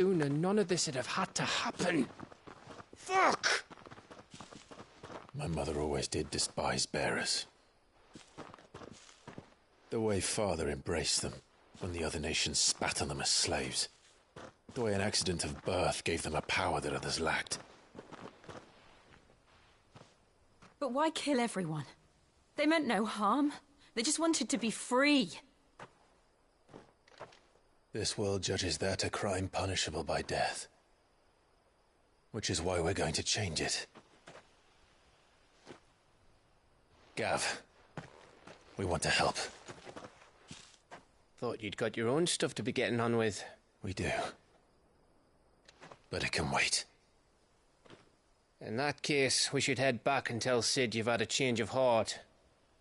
Sooner, none of this would have had to happen. Fuck! My mother always did despise bearers. The way Father embraced them when the other nations spat on them as slaves. The way an accident of birth gave them a power that others lacked. But why kill everyone? They meant no harm. They just wanted to be free. This world judges that a crime punishable by death. Which is why we're going to change it. Gav, we want to help. Thought you'd got your own stuff to be getting on with. We do. But it can wait. In that case, we should head back and tell Sid you've had a change of heart.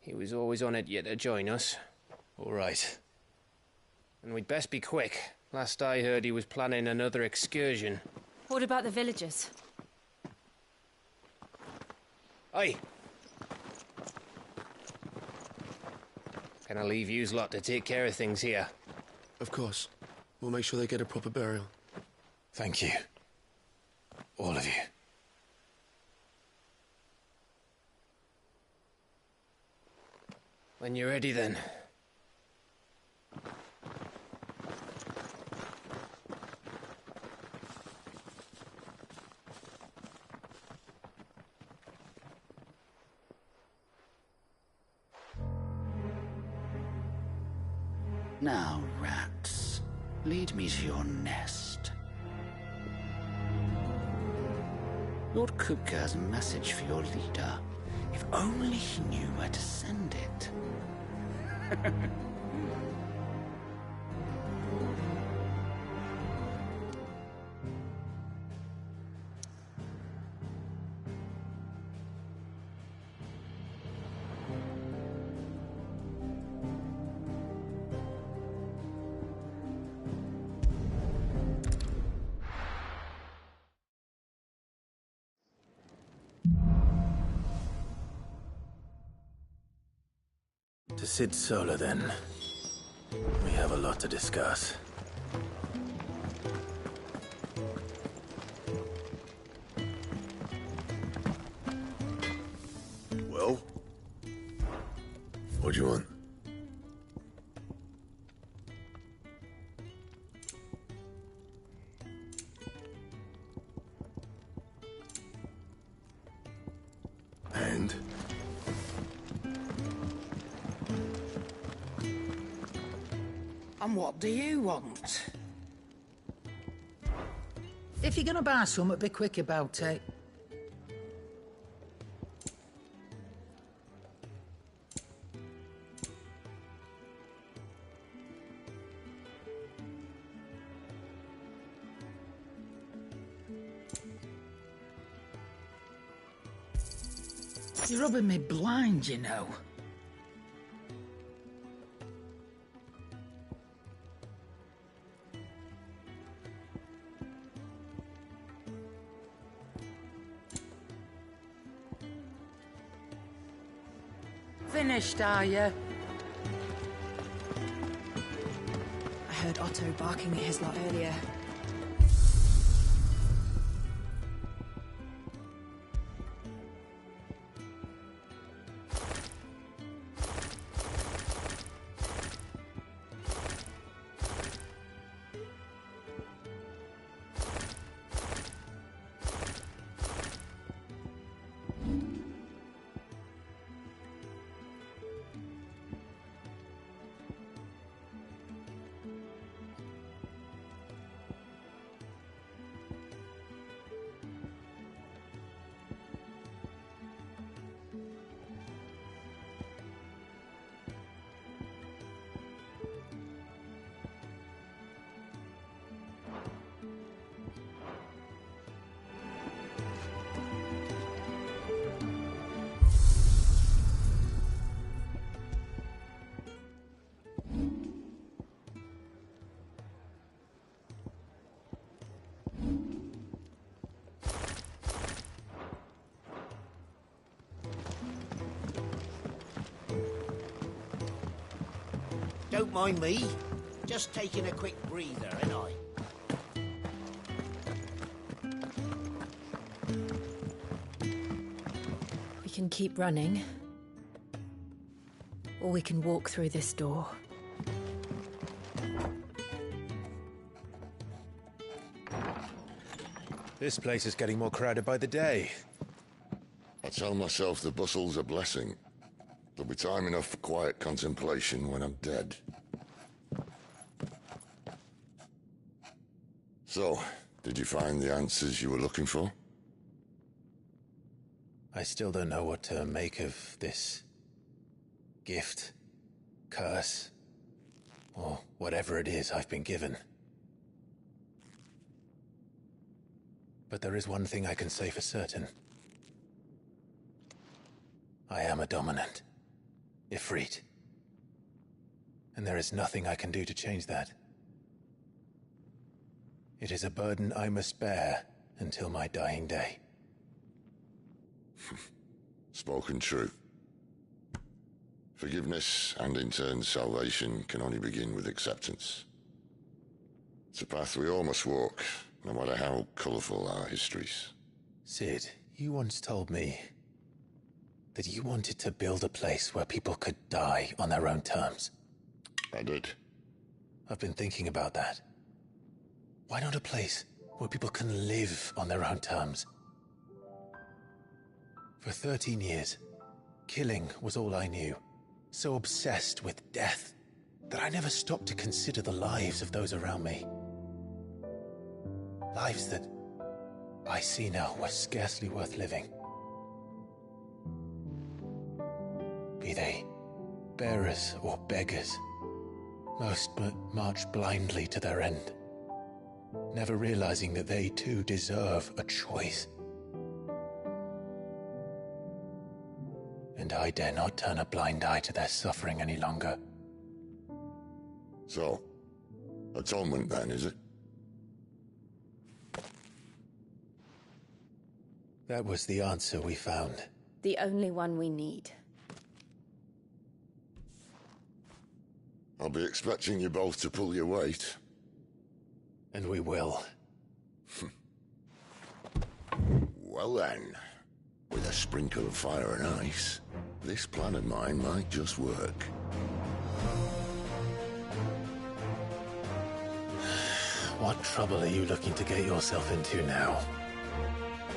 He was always on it yet to join us. All right. And we'd best be quick. Last I heard, he was planning another excursion. What about the villagers? Aye. Can I leave yous lot to take care of things here? Of course. We'll make sure they get a proper burial. Thank you. All of you. When you're ready, then. Now, rats, lead me to your nest. Lord Kupka has a message for your leader. If only he knew where to send it. To Sid Solar, then. We have a lot to discuss. Well? What do you want? And? And what do you want? If you're gonna buy something, be quick about it. You're rubbing me blind, you know. Finished, are you? I heard Otto barking at his lot earlier. Don't mind me. Just taking a quick breather, ain't I? We can keep running. Or we can walk through this door. This place is getting more crowded by the day. I tell myself the bustle's a blessing. There'll be time enough for quiet contemplation when I'm dead. So, did you find the answers you were looking for? I still don't know what to make of this gift, curse, or whatever it is I've been given. But there is one thing I can say for certain. I am a dominant, Ifrit. And there is nothing I can do to change that. It is a burden I must bear until my dying day. Spoken true. Forgiveness, and in turn salvation, can only begin with acceptance. It's a path we all must walk, no matter how colourful our histories. Sid, you once told me that you wanted to build a place where people could die on their own terms. I did. I've been thinking about that. Why not a place where people can live on their own terms? For 13 years, killing was all I knew. So obsessed with death that I never stopped to consider the lives of those around me. Lives that I see now were scarcely worth living. Be they bearers or beggars, most march blindly to their end, never realizing that they too deserve a choice. And I dare not turn a blind eye to their suffering any longer. So, atonement then, is it? That was the answer we found. The only one we need. I'll be expecting you both to pull your weight. And we will. Well then, with a sprinkle of fire and ice, this plan of mine might just work. What trouble are you looking to get yourself into now?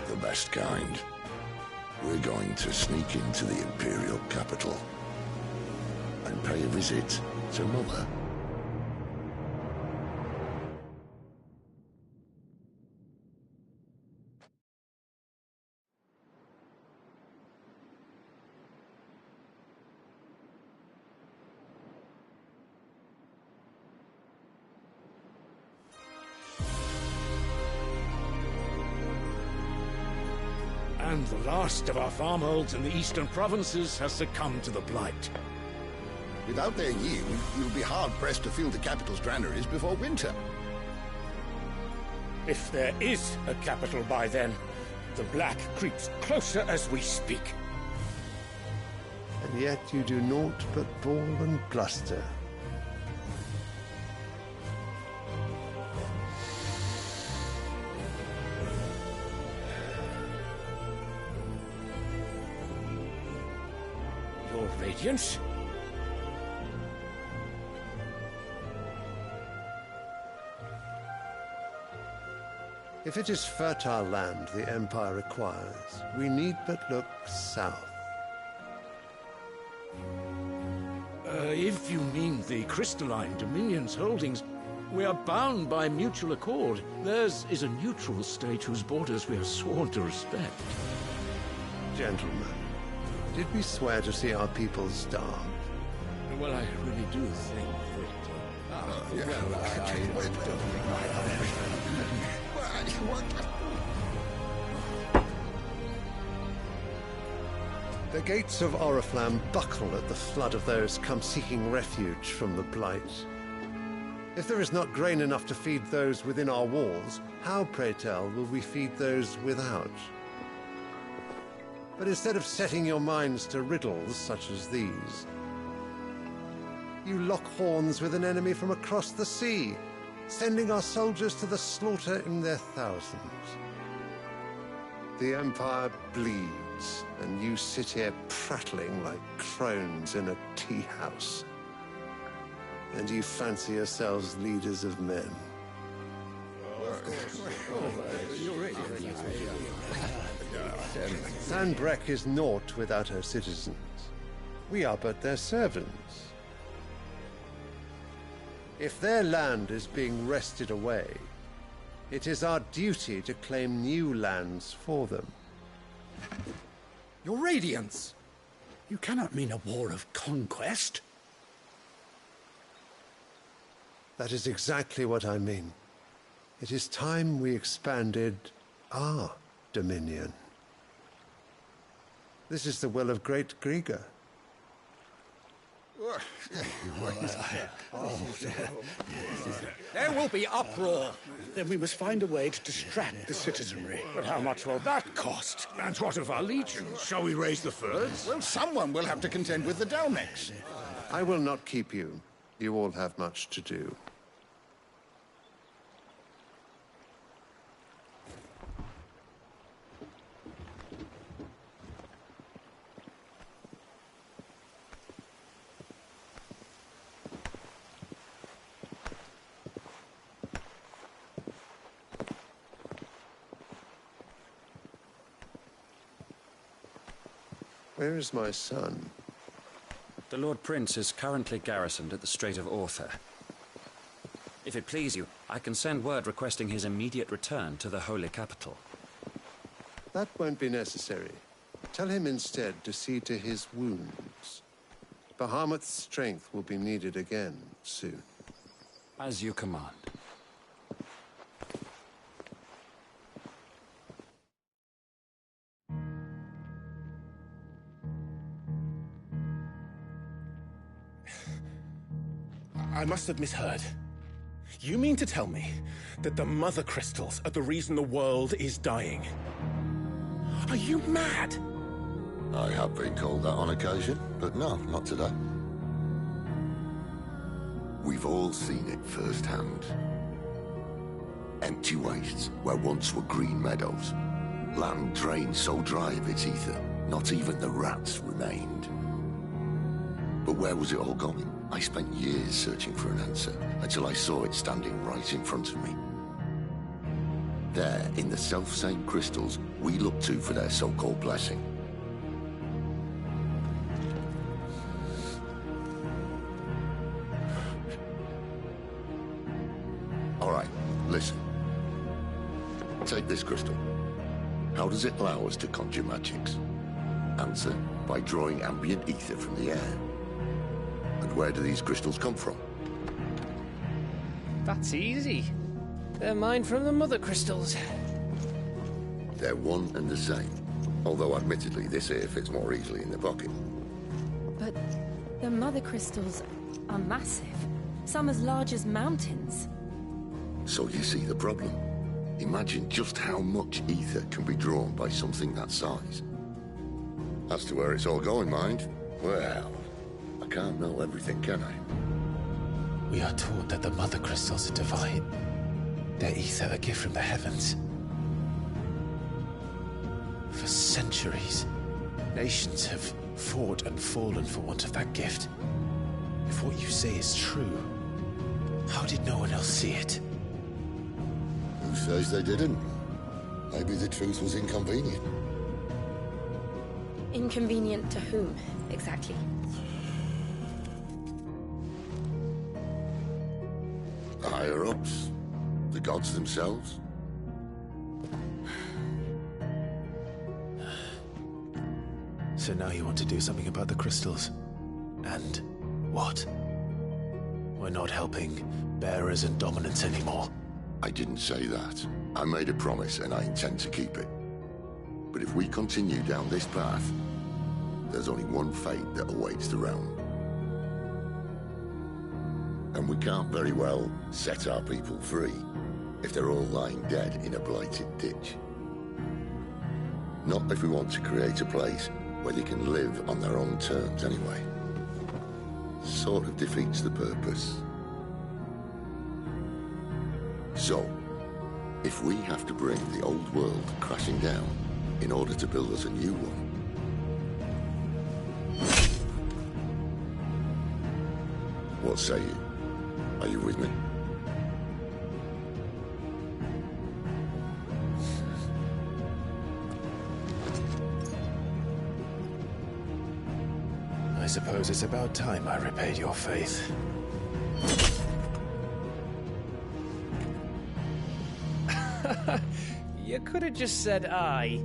The best kind. We're going to sneak into the Imperial capital and pay a visit to Mother. And the last of our farmholds in the eastern provinces has succumbed to the blight. Without their yield, you'll be hard-pressed to fill the capital's granaries before winter. If there is a capital by then, the black creeps closer as we speak. And yet you do naught but bawl and bluster. Your Radiance? If it is fertile land the Empire requires, we need but look south. If you mean the crystalline Dominion's holdings, we are bound by mutual accord. Theirs is a neutral state whose borders we are sworn to respect. Gentlemen, did we swear to see our people starve? Well, I really do think The gates of Oriflamme buckle at the flood of those come seeking refuge from the Blight. If there is not grain enough to feed those within our walls, how, pray tell, will we feed those without? But instead of setting your minds to riddles such as these, you lock horns with an enemy from across the sea, sending our soldiers to the slaughter in their thousands. The Empire bleeds, and you sit here prattling like crones in a tea house. And you fancy yourselves leaders of men. Sanbreque is naught without her citizens. We are but their servants. If their land is being wrested away, it is our duty to claim new lands for them. Your Radiance! You cannot mean a war of conquest. That is exactly what I mean. It is time we expanded our dominion. This is the will of great Grieger. There will be uproar. Then we must find a way to distract the citizenry. But how much will that cost? And what of our legions? Shall we raise the furs? Well, someone will have to contend with the Dalmex. I will not keep you. You all have much to do. Where is my son? The Lord Prince is currently garrisoned at the Strait of Arthur. If it please you, I can send word requesting his immediate return to the Holy Capital. That won't be necessary. Tell him instead to see to his wounds. Bahamut's strength will be needed again soon. As you command. I must have misheard. You mean to tell me that the Mother Crystals are the reason the world is dying? Are you mad? I have been called that on occasion, but no, not today. We've all seen it firsthand. Empty wastes where once were green meadows. Land drained so dry of its ether, not even the rats remained. But where was it all going? I spent years searching for an answer, until I saw it standing right in front of me. There, in the self-same crystals we look to for their so-called blessing. All right, listen. Take this crystal. How does it allow us to conjure magics? Answer, by drawing ambient ether from the air. And where do these crystals come from? That's easy. They're mined from the Mother Crystals. They're one and the same. Although admittedly this here fits more easily in the pocket. But the Mother Crystals are massive. Some as large as mountains. So you see the problem. Imagine just how much ether can be drawn by something that size. As to where it's all going, mind, well, I can't know everything, can I? We are taught that the Mother Crystals are divine. Their ether a gift from the heavens. For centuries, nations have fought and fallen for want of that gift. If what you say is true, how did no one else see it? Who says they didn't? Maybe the truth was inconvenient. Inconvenient to whom, exactly? The higher-ups? The gods themselves? So now you want to do something about the crystals? And what? We're not helping bearers and dominants anymore. I didn't say that. I made a promise and I intend to keep it. But if we continue down this path, there's only one fate that awaits the realm. And we can't very well set our people free if they're all lying dead in a blighted ditch. Not if we want to create a place where they can live on their own terms anyway. Sort of defeats the purpose. So, if we have to bring the old world crashing down in order to build us a new one. What say you? Are you with me? I suppose it's about time I repaid your faith. You could have just said aye.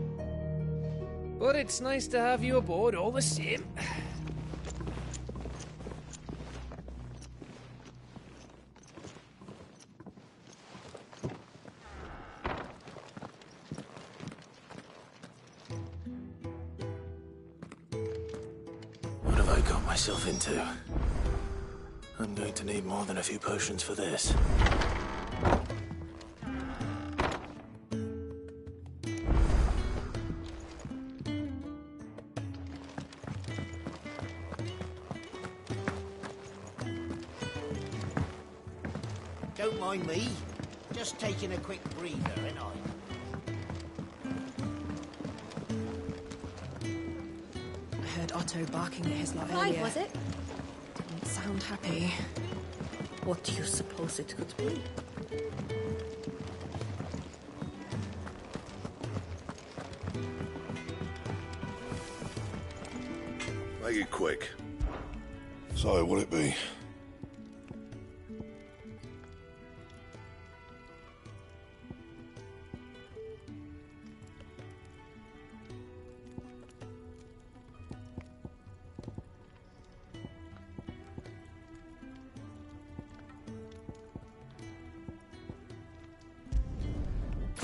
But it's nice to have you aboard all the same. What have I got myself into? I'm going to need more than a few potions for this. Don't mind me. Just taking a quick breather, ain't I? I heard Otto barking at his lot Why earlier. was it? Didn't sound happy. What do you suppose it could be? Make it quick. So, what'll it be?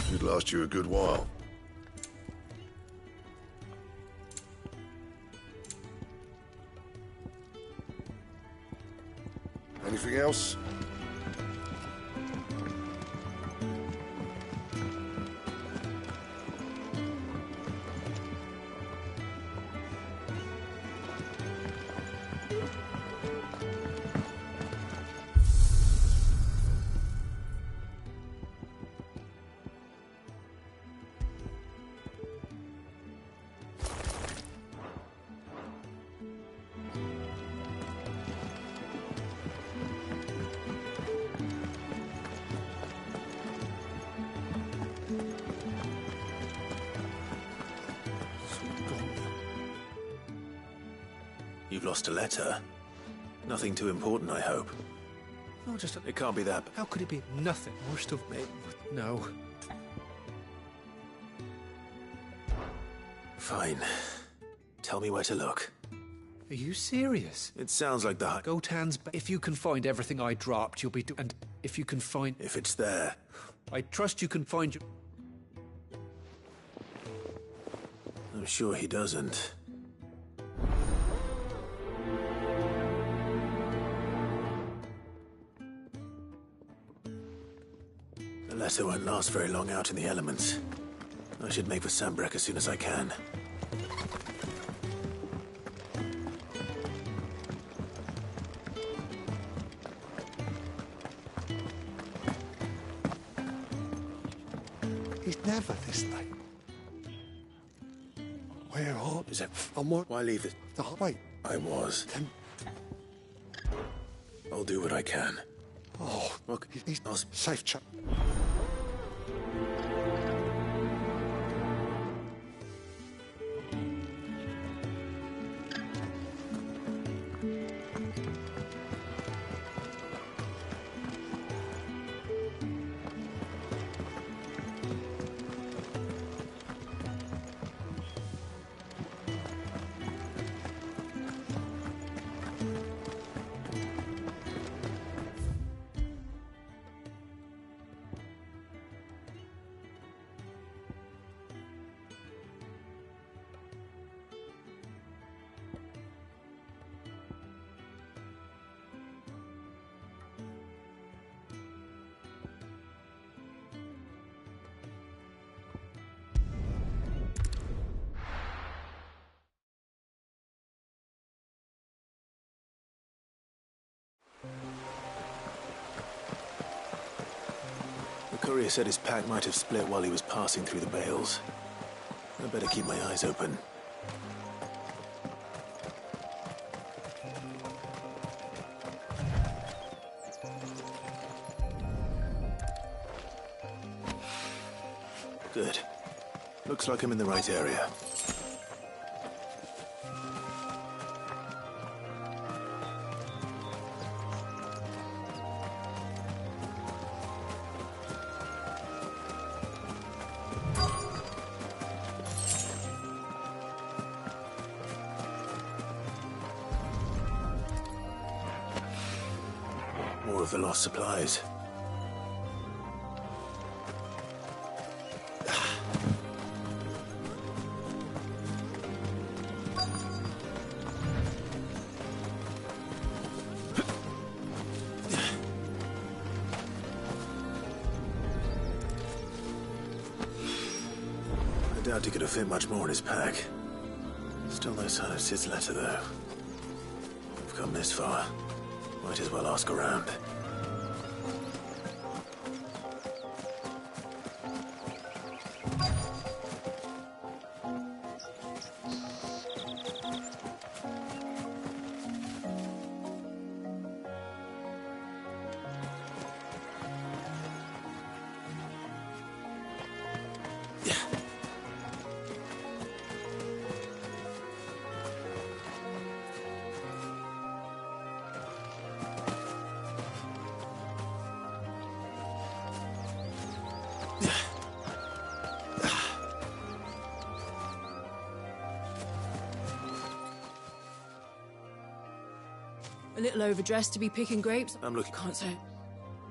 Should last you a good while. Anything else? You've lost a letter. Nothing too important, I hope. No, just... It can't be that. How could it be nothing? More stuff, mate. No. Fine. Tell me where to look. Are you serious? It sounds like the hut. Gotan's... If you can find everything I dropped, you'll be... And if you can find... If it's there. I trust you can find... I'm sure he doesn't. The letter won't last very long out in the elements. I should make for Sambrek as soon as I can. He's never this late. Where are... Is it... On what? Why leave it? Wait. I was. Then... I'll do what I can. Oh, Look, he's not safe, chap. The courier said his pack might have split while he was passing through the bales. I better keep my eyes open. Good. Looks like I'm in the right area. More of the lost supplies. I doubt he could have fit much more in his pack. Still no sign of Sid's letter, though. We've come this far. Might as well ask around. A little overdressed to be picking grapes. I'm looking. Can't say.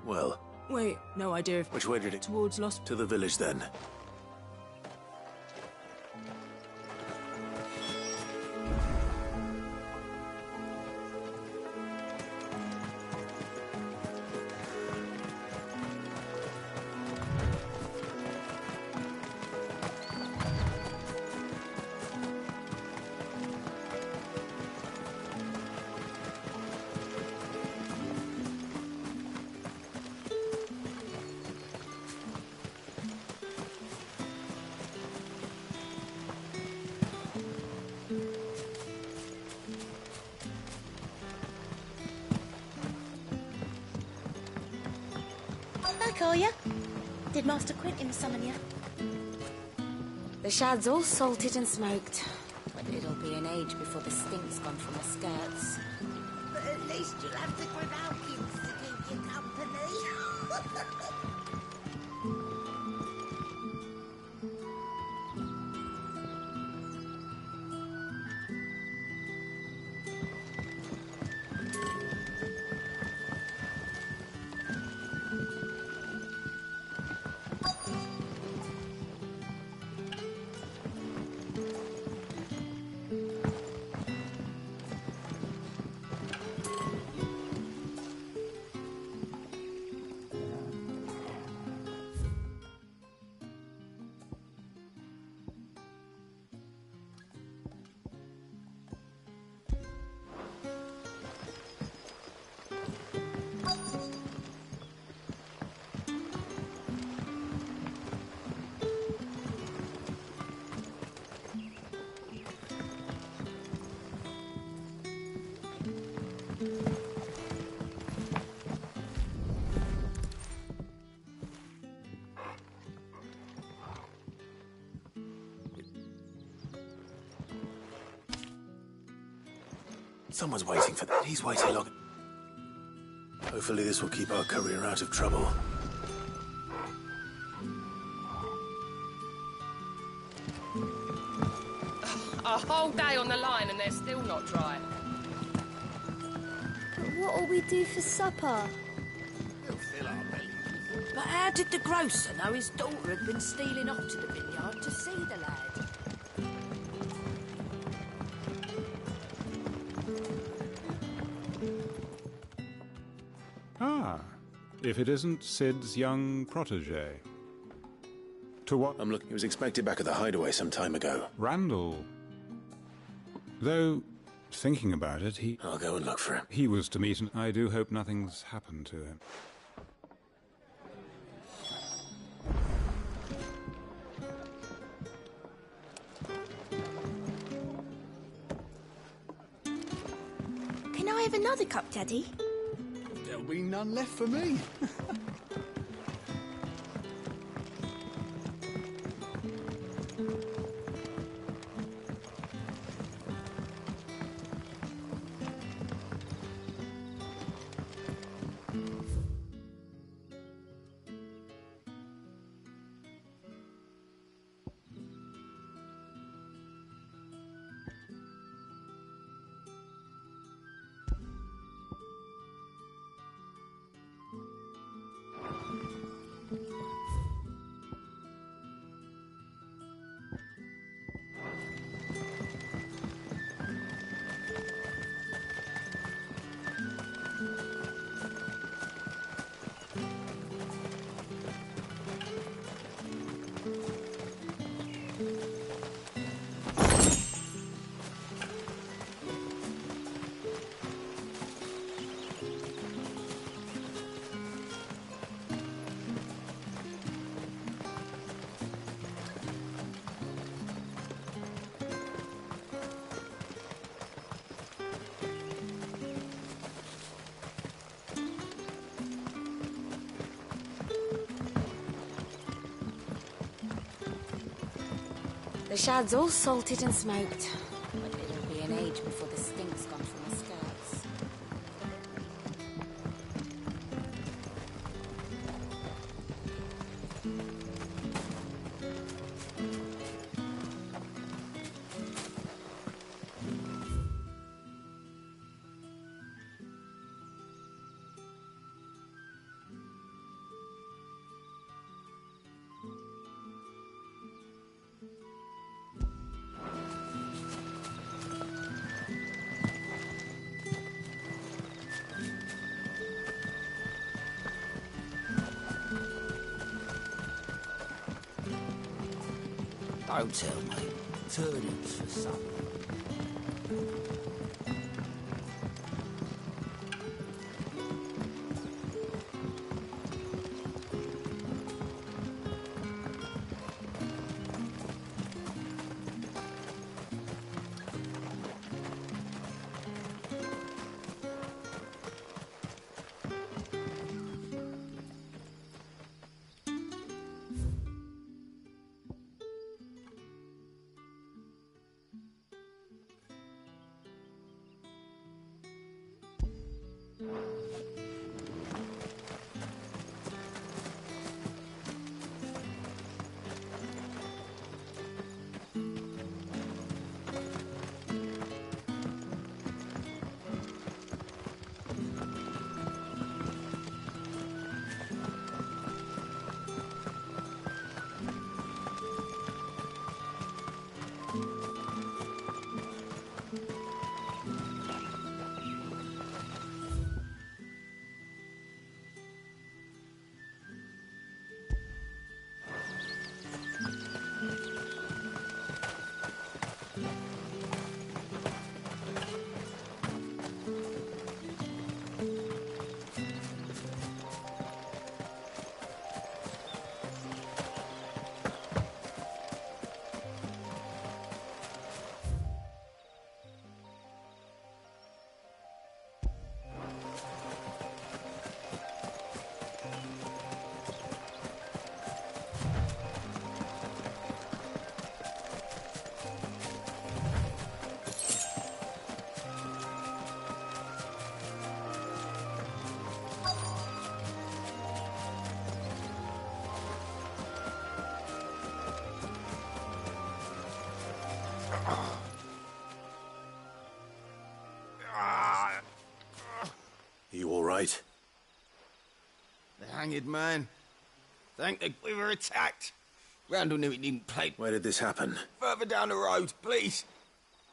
Well, Wait, no idea if... which way did it? Towards Lost... To the village, then. Back, are ya? Did Master Quentin summon ya? The shad's all salted and smoked, but it'll be an age before the stink's gone from the skirts. But at least you'll have the Grimalkins to keep you company. Someone's waiting for that. He's waiting long. Hopefully this will keep our career out of trouble. A whole day on the line and they're still not dry. But what'll we do for supper? We'll fill our bellies. But how did the grocer know his daughter had been stealing off to the vineyard to see the lad? Ah, if it isn't Sid's young protege. To what? I'm looking. He was expected back at the hideaway some time ago. Randall. Though, thinking about it, I'll go and look for him. He was to meet, and I do hope nothing's happened to him. have another cup, Daddy? There'll be none left for me. The shad's all salted and smoked, but it'll be an age before the stink's gone from the skirts. Don't tell me. Turnings for some. You all right? The hanged man. Thank the... We were attacked. Randall knew he didn't play... Where did this happen? Further down the road, please.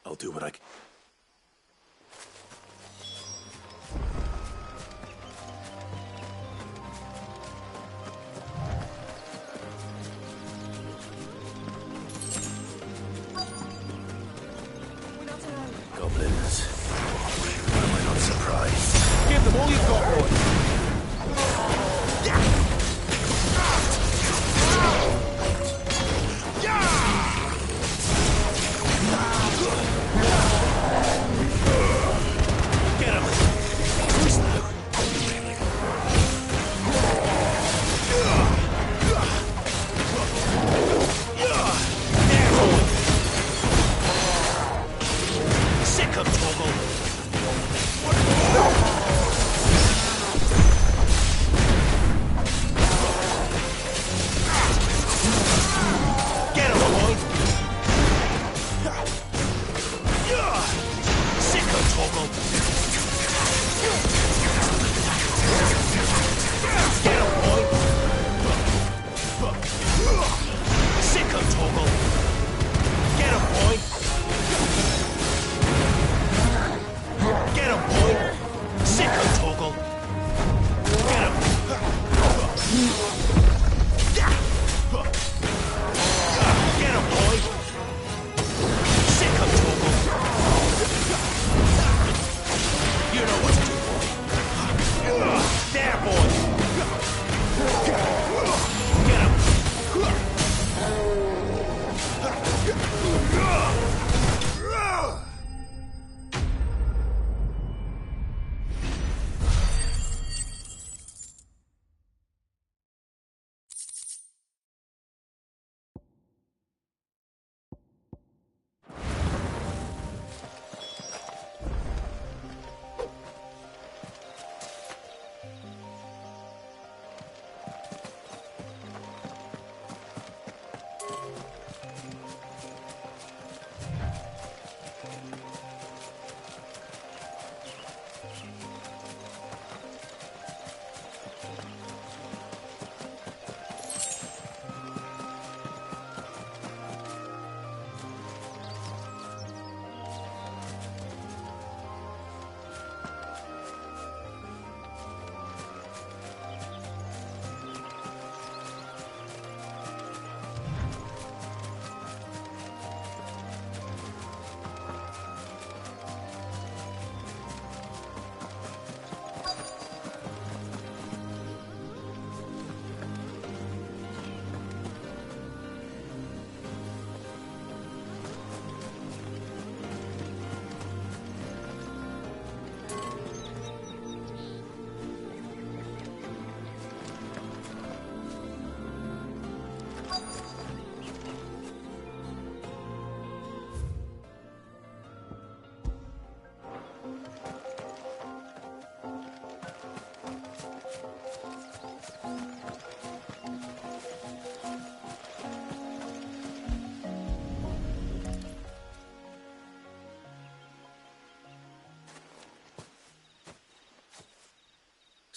I'll do what I can. Goblins. Why am I not surprised? Give them all you've got, boy.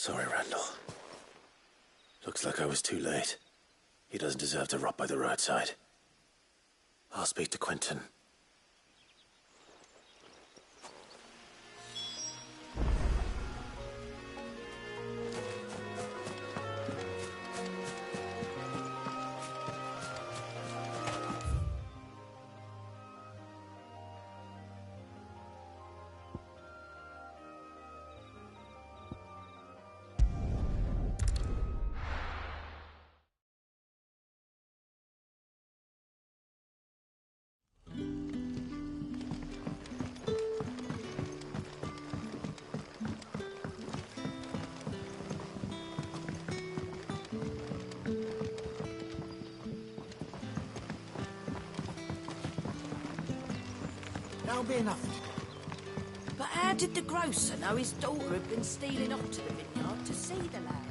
Sorry, Randall. Looks like I was too late. He doesn't deserve to rot by the roadside. I'll speak to Quentin. That'll be enough. But how did the grocer know his daughter had been stealing off to the vineyard to see the lad?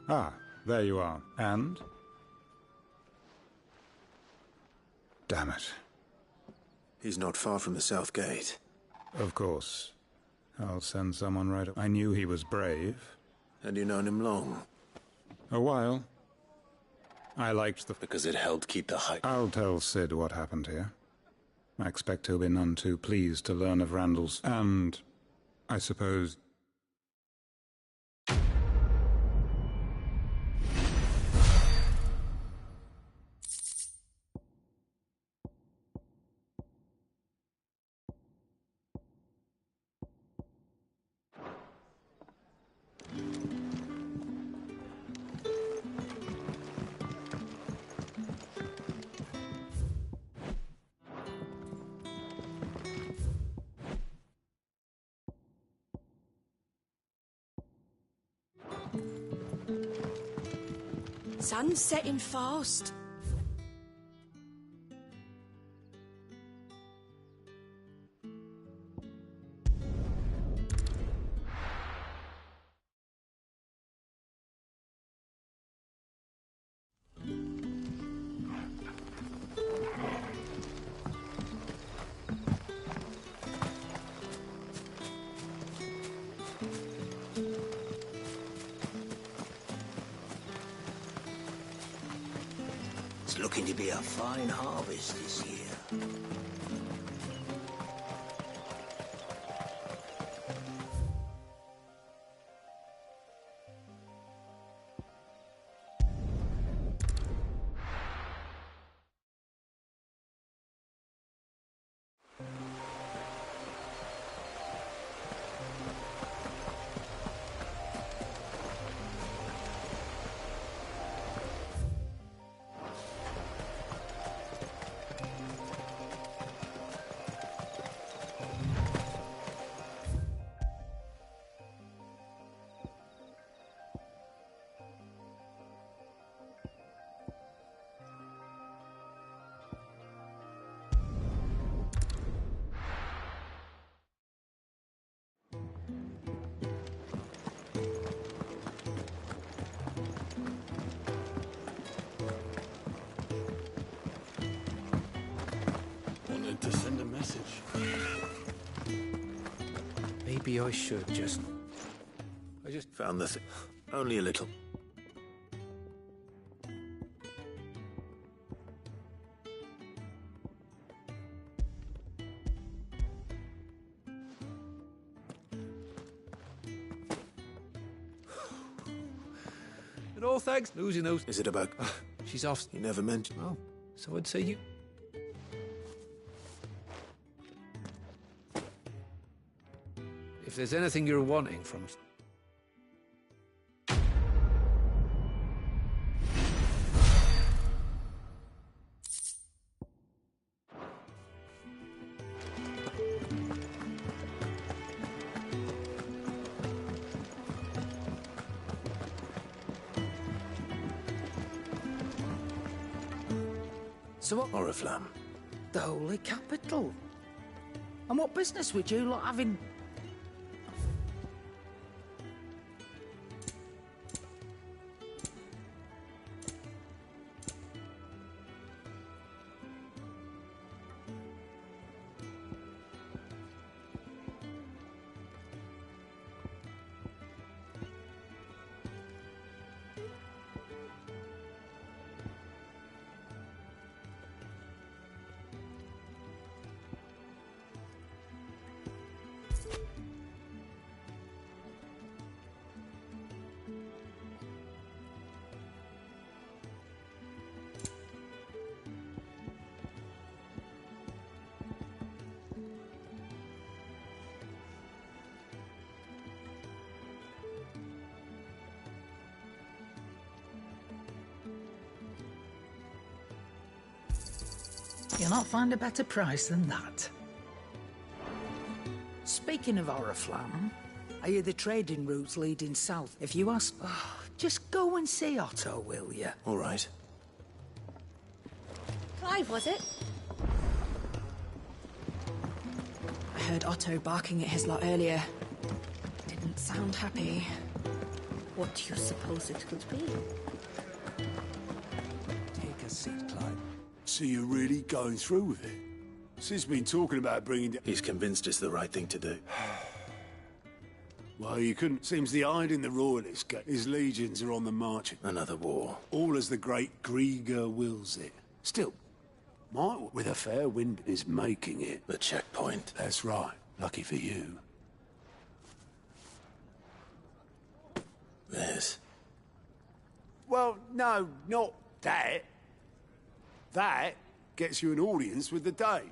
Ah, there you are. And? Damn it. He's not far from the south gate. Of course. I'll send someone right up. I knew he was brave. And you known him long? A while. I liked the... Because it helped keep the hype. I'll tell Sid what happened here. I expect he'll be none too pleased to learn of Randall's... And, I suppose... Sun's setting fast. It's looking to be a fine harvest this year. Wanted to send a message. Maybe I should just... I just found the thing. Only a little. And all thanks, losing those... Is it about... She's off. You never mentioned... Oh, so I'd say you... If there's anything you're wanting from us... So what? Oriflamme. The holy capital. And what business would you lot having? cannot find a better price than that. Speaking of Oriflamme, I hear the trading route's leading south. If you ask... Oh, just go and see Otto, will you? All right. Clive, was it? I heard Otto barking at his lot earlier. Didn't sound happy. What do you suppose it could be? Take a seat, Clive. So you're really going through with it? Sid's been talking about bringing... He's convinced it's the right thing to do. Well, you couldn't... Seems the Hyde in the Royalist gate. His legions are on the march. Another war. All as the great Grieger wills it. Still, might, with a fair wind, is making it. The checkpoint. That's right. Lucky for you. This. Well, no, not that. That gets you an audience with the Dame.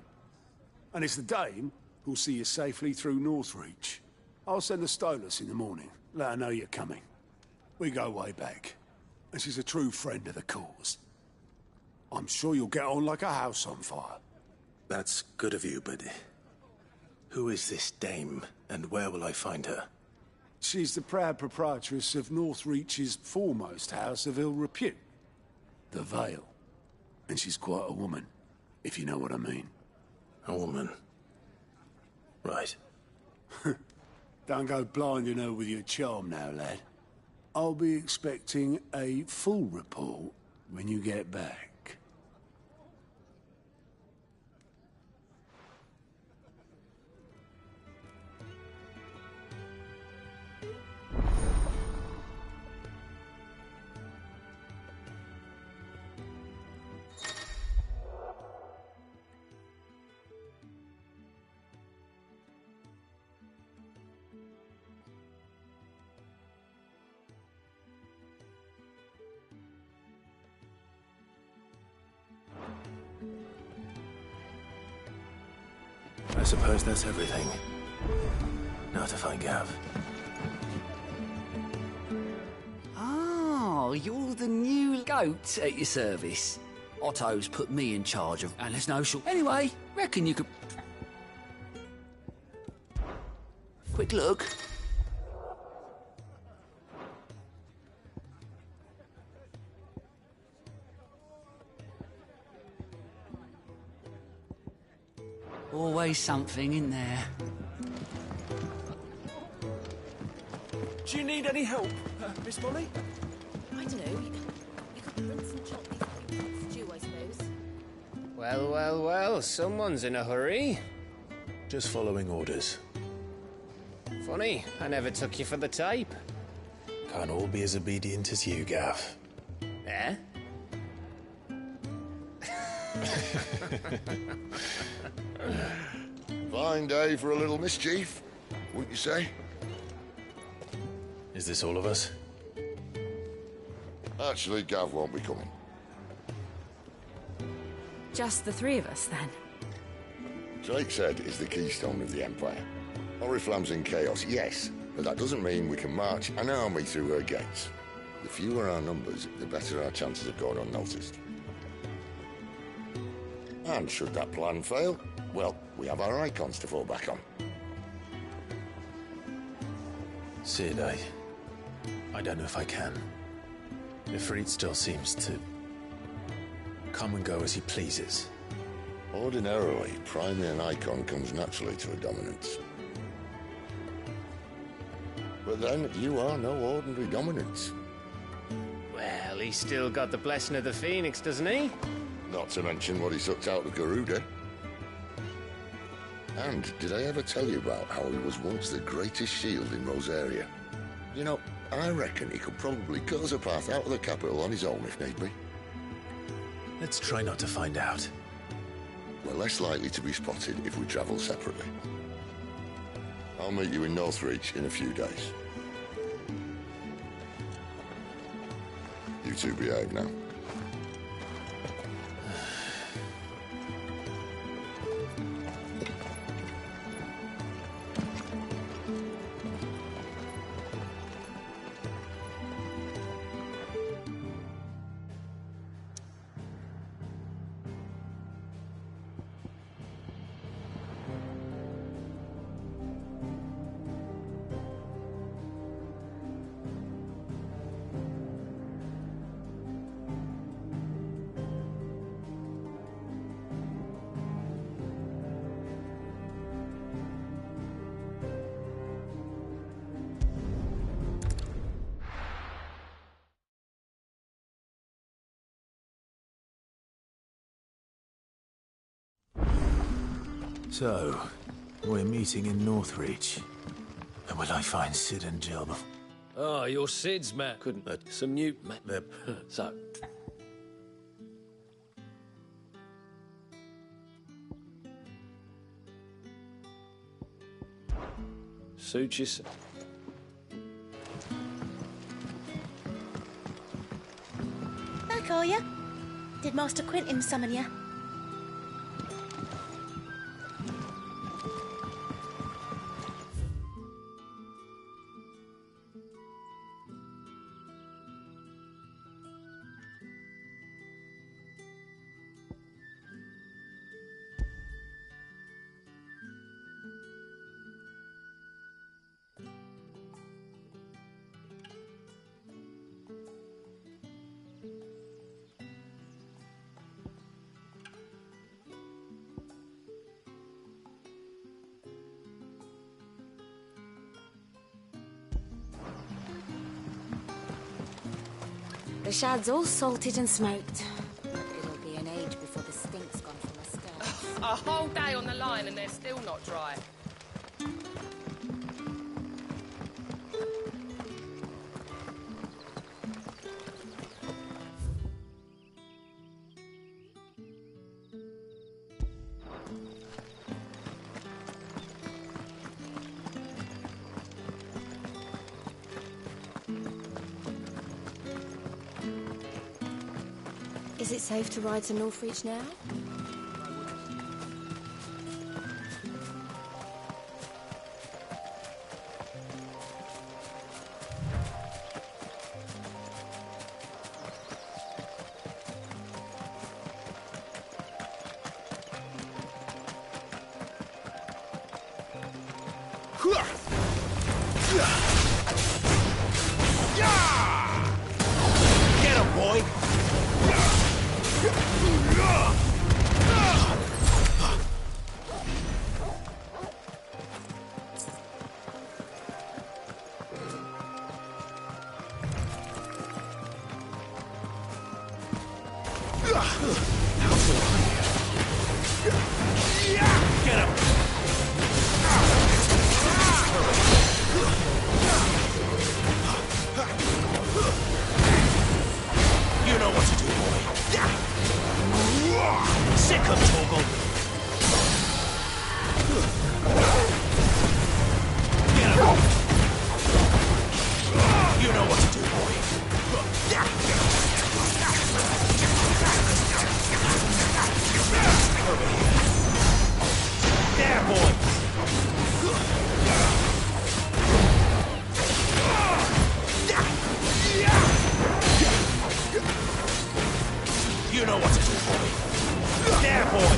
And it's the Dame who'll see you safely through Northreach. I'll send the Stolas in the morning. Let her know you're coming. We go way back. And she's a true friend of the cause. I'm sure you'll get on like a house on fire. That's good of you, but... who is this dame, and where will I find her? She's the proud proprietress of Northreach's foremost house of ill repute. The Vale. And she's quite a woman, if you know what I mean. A woman. Right. Don't go blinding her with your charm now, lad. I'll be expecting a full report when you get back. I suppose that's everything. Now to find Gav. Oh, you're the new goat at your service. Otto's put me in charge of... And there's no short... Anyway, reckon you could... Quick look. Always something in there. Do you need any help, Miss Molly? I don't know. You could rinse and chop these things stew, I suppose. Well, well, well, someone's in a hurry. Just following orders. Funny, I never took you for the type. Can't all be as obedient as you, Gav. Eh? Fine day for a little mischief, wouldn't you say? Is this all of us? Actually, Gav won't be coming. Just the three of us, then? Drake's Head is the keystone of the Empire. Oriflamme's in chaos, yes, but that doesn't mean we can march an army through her gates. The fewer our numbers, the better our chances of going unnoticed. And should that plan fail, well, we have our icons to fall back on. Sid, I don't know if I can. Ifrit still seems to come and go as he pleases. Ordinarily, priming an icon comes naturally to a dominance. But then, you are no ordinary dominance. Well, he's still got the blessing of the Phoenix, doesn't he? Not to mention what he sucked out of Garuda. And did I ever tell you about how he was once the greatest shield in Rosaria? You know, I reckon he could probably cut us a path out of the capital on his own if need be. Let's try not to find out. We're less likely to be spotted if we travel separately. I'll meet you in Northreach in a few days. You two behave now. So, we're meeting in Northreach. And will I find Sid and Jill before... Oh, you're Sid's Matt. Couldn't some new so. Suit yourself. Back, are you? Did Master Quentin summon you? The shad's all salted and smoked. But it'll be an age before the stink's gone from the skirt. A whole day on the line and they're still not dry. Is it safe to ride to Northreach now? Get him, boy! You know what to do, boy. Sick of Toggle. Get him. You know what to do, boy. Over here. There, boy. You know what to do, boy. There, boy.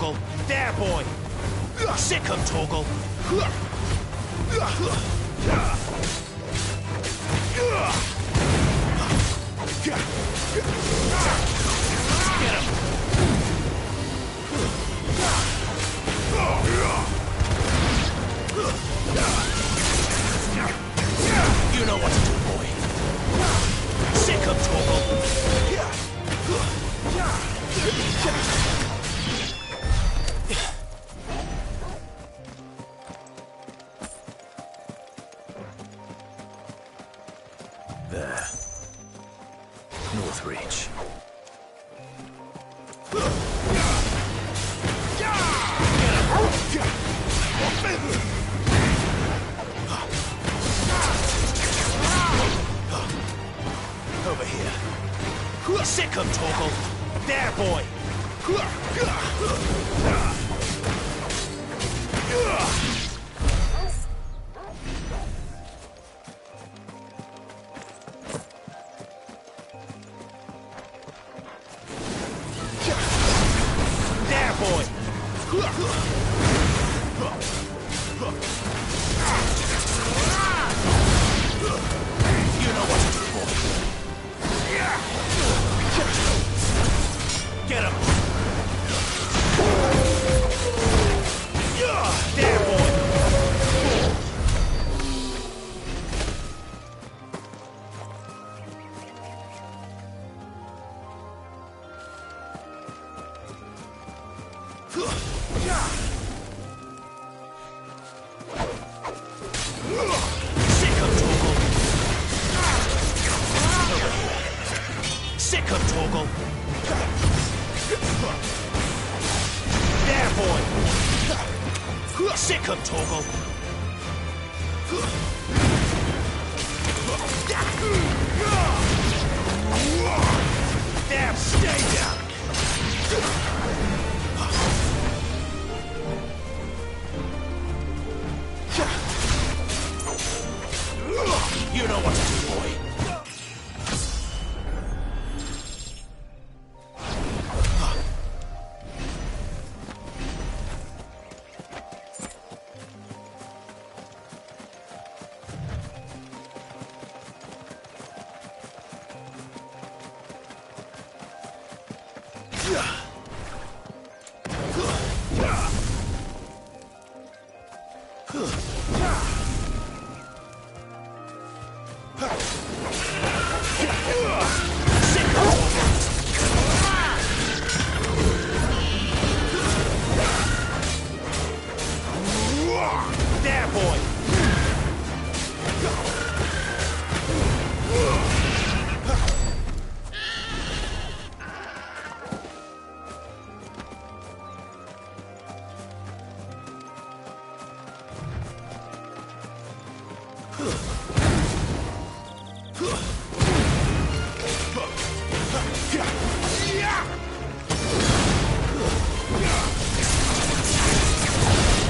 Torgal. There, boy. Sick 'em, Torgal. Get him. You know what to do, boy. Sick 'em, Torgal. There. North Reach. Over here. Sick 'em, Torgal. There, boy. There, boy. You know what to do, boy. Get him. There, boy. Sick 'em, Torgal. There, boy. Sick 'em, Torgal. There, stay down. You know what to do, boy. There, boy.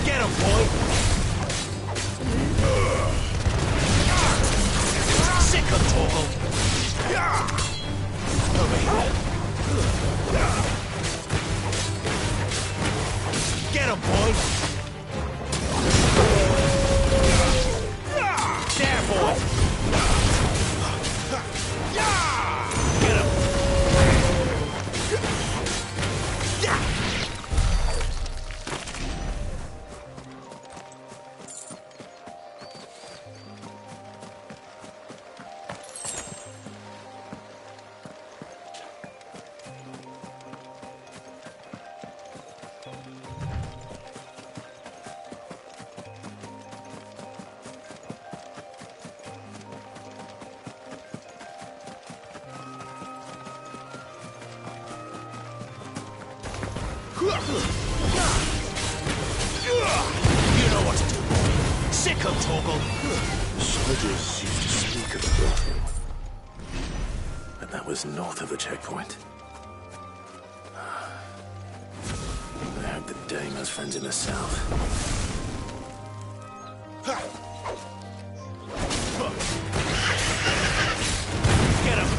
Get him, boy. Sick 'em, Torgal. Over here. Get him, boy. There, boy. Get him. You know what to do, boy. Sick 'em, Torgal. Soldiers used to speak of a brothel. But that was north of the checkpoint. I hope the dame has friends in the south. Get him.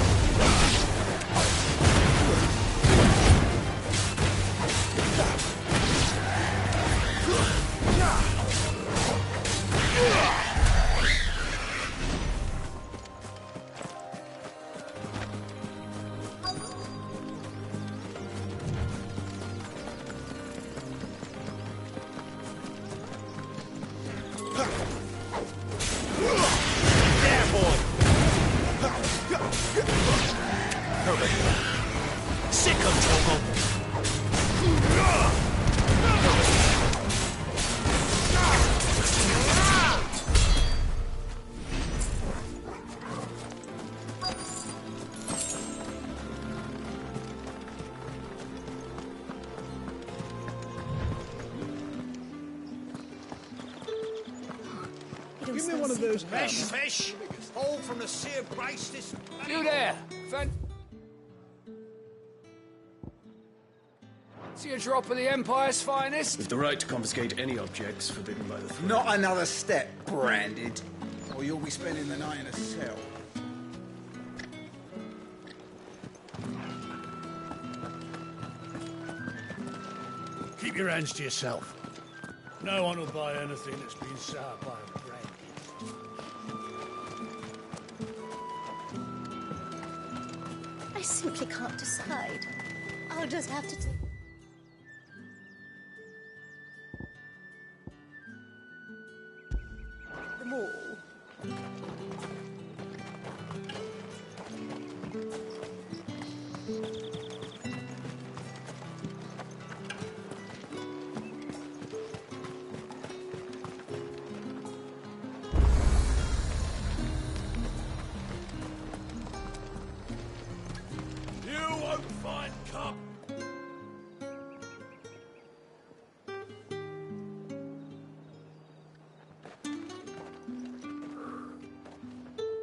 of those Fresh fish, all from the sea of grace this... You there, See a drop of the Empire's finest? With the right to confiscate any objects forbidden by the throne. Not another step, Branded, or you'll be spending the night in a cell. Keep your hands to yourself. No one will buy anything that's been sour by a brand. I simply can't decide. I'll just have to take... them all. You won't find cup.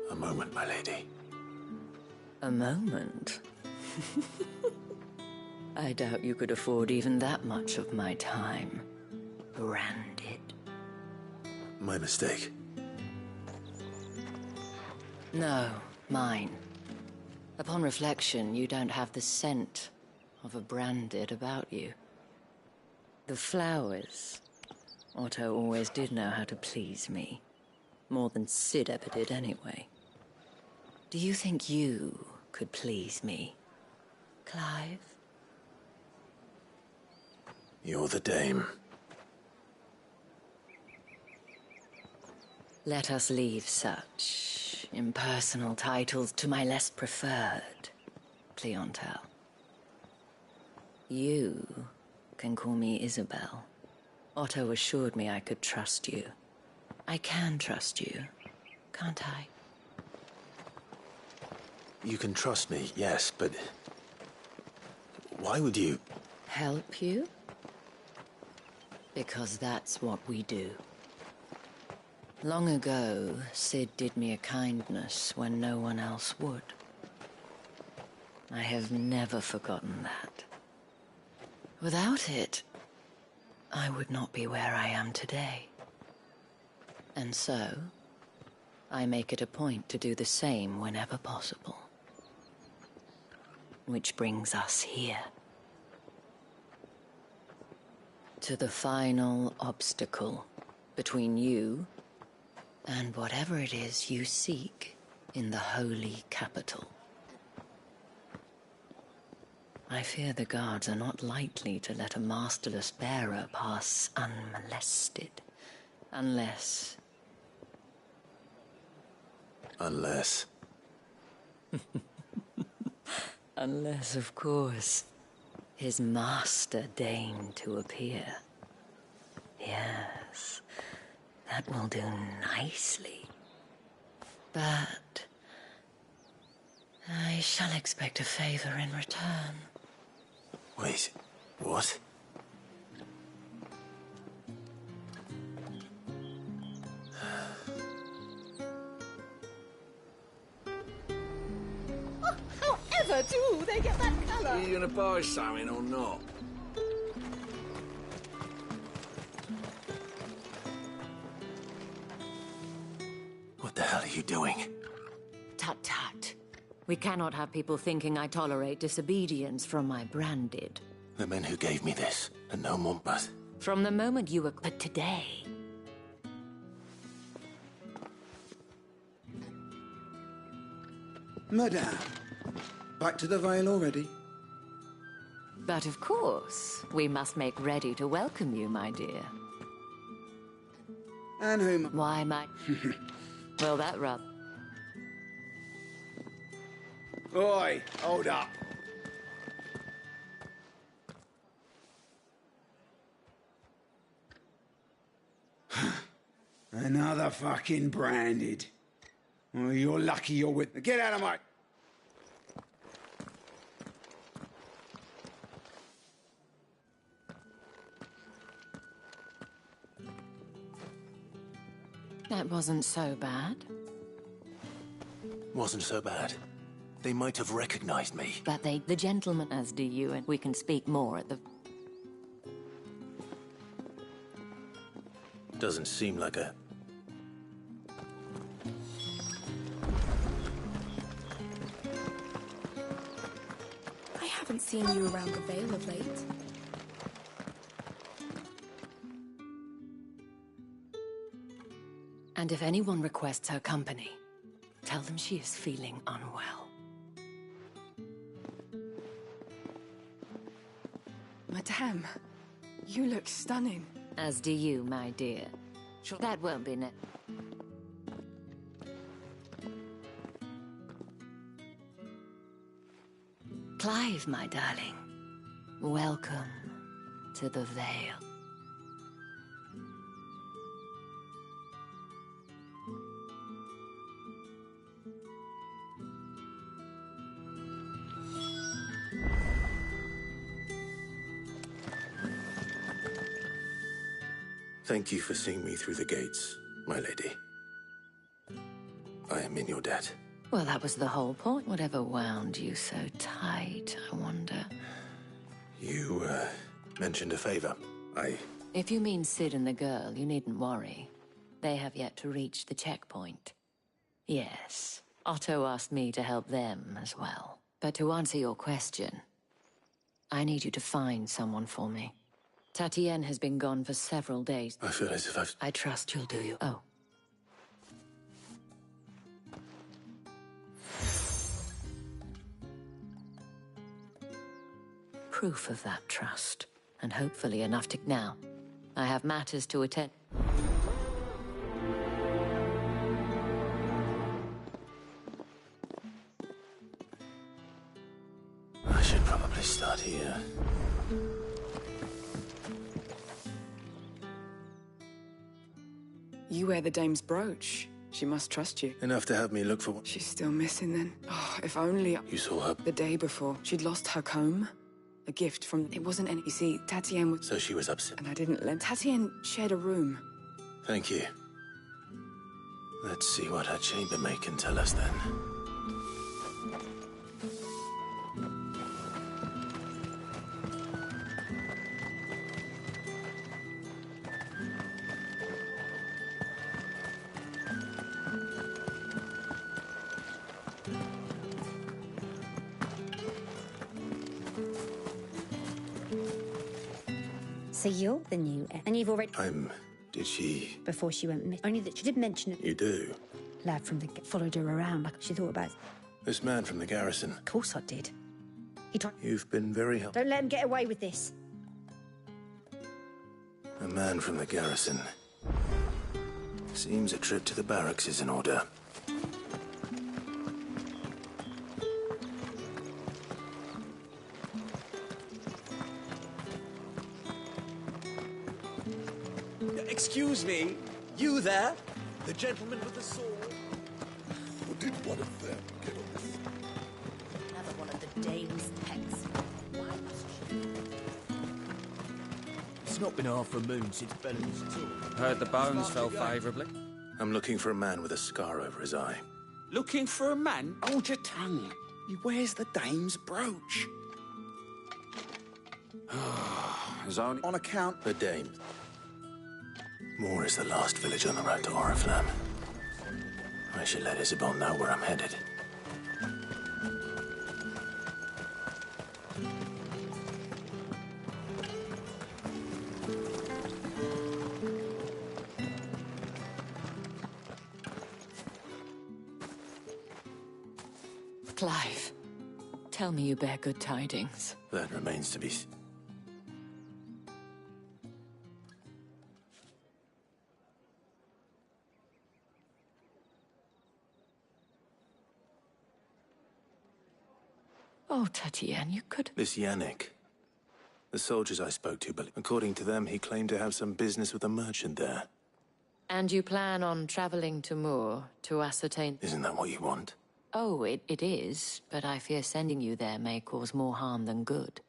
A moment, my lady. A moment? I doubt you could afford even that much of my time. Branded. My mistake. No, mine. Upon reflection, you don't have the scent of a branded about you. The flowers. Otto always did know how to please me. More than Sid ever did anyway. Do you think you could please me, Clive? You're the dame. Let us leave such impersonal titles to my less preferred clientele. You can call me Isabel. Otto assured me I could trust you. I can trust you, can't I? You can trust me, yes, but... why would you... Help you? Because that's what we do. Long ago, Sid did me a kindness when no one else would. I have never forgotten that. Without it, I would not be where I am today. And so, I make it a point to do the same whenever possible. Which brings us here. To the final obstacle between you and whatever it is you seek in the holy capital. I fear the guards are not likely to let a masterless bearer pass unmolested, unless... Unless... Unless, of course, his master deigned to appear. Yes, that will do nicely. But I shall expect a favor in return. Wait, what? Oh, however do they get that colour? Are you gonna buy something or not? What the hell are you doing? Tut-tut. We cannot have people thinking I tolerate disobedience from my branded. The men who gave me this, and no Montbat. From the moment you were... But today... Madame, back to the Vale already? But of course, we must make ready to welcome you, my dear. And whom? Why, my... Well, that rub. Oi, hold up. Another fucking branded. Oh, you're lucky you're with... Get out of my... That wasn't so bad. Wasn't so bad. They might have recognized me. But the gentleman, as do you, and we can speak more at the... Doesn't seem like a... I haven't seen you around the Vale of late. And if anyone requests her company, tell them she is feeling unwell. Madame, you look stunning. As do you, my dear. That won't be Clive, my darling. Welcome to the Vale. Thank you for seeing me through the gates, my lady. I am in your debt. Well, that was the whole point. Whatever wound you so tight, I wonder. You, mentioned a favor. If you mean Sid and the girl, you needn't worry. They have yet to reach the checkpoint. Yes, Otto asked me to help them as well. But to answer your question, I need you to find someone for me. Tatienne has been gone for several days. I feel as if I trust you'll do you. Oh. Proof of that trust, and hopefully enough to... Now, I have matters to attend. I should probably start here. You wear the dame's brooch. She must trust you. Enough to have me look for one. She's still missing then. Oh, if only... You saw her? The day before. She'd lost her comb. A gift from... It wasn't any... You see, Tatienne was... So she was upset. And I didn't let... Tatienne shared a room. Thank you. Let's see what her chambermaid can tell us then. So you're the new heir, and you've already... Did she... Before she went missing. Only that she did mention it. You do? Lad from the... Followed her around like she thought about it. This man from the garrison. Of course I did. He tried... You've been very helpful. Don't let him get away with this. A man from the garrison. Seems a trip to the barracks is in order. Excuse me, you there? The gentleman with the sword? Or did one of them get off? Another one of the dame's pets. Why must she? It's not been half a moon since Bellamy's tour. Heard the bones fell favourably. I'm looking for a man with a scar over his eye. Looking for a man? Hold your tongue. He wears the dame's brooch. There's only... On account... The dame. Moor is the last village on the road to Oriflamme. I should let Isabel know where I'm headed. Clive, tell me you bear good tidings. That remains to be... Oh, Tatienne, you could... This Yannick. The soldiers I spoke to, but according to them, he claimed to have some business with a merchant there. And you plan on travelling to Moor to ascertain... Isn't that what you want? Oh, it is, but I fear sending you there may cause more harm than good.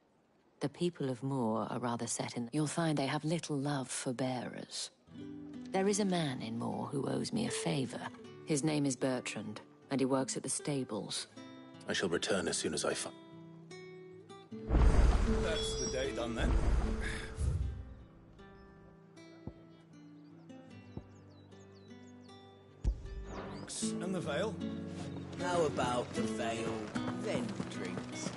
The people of Moor are rather set in... You'll find they have little love for bearers. There is a man in Moore who owes me a favor. His name is Bertrand, and he works at the stables. I shall return as soon as I find... That's the day done then. Drinks and the veil. How about the veil, then drinks?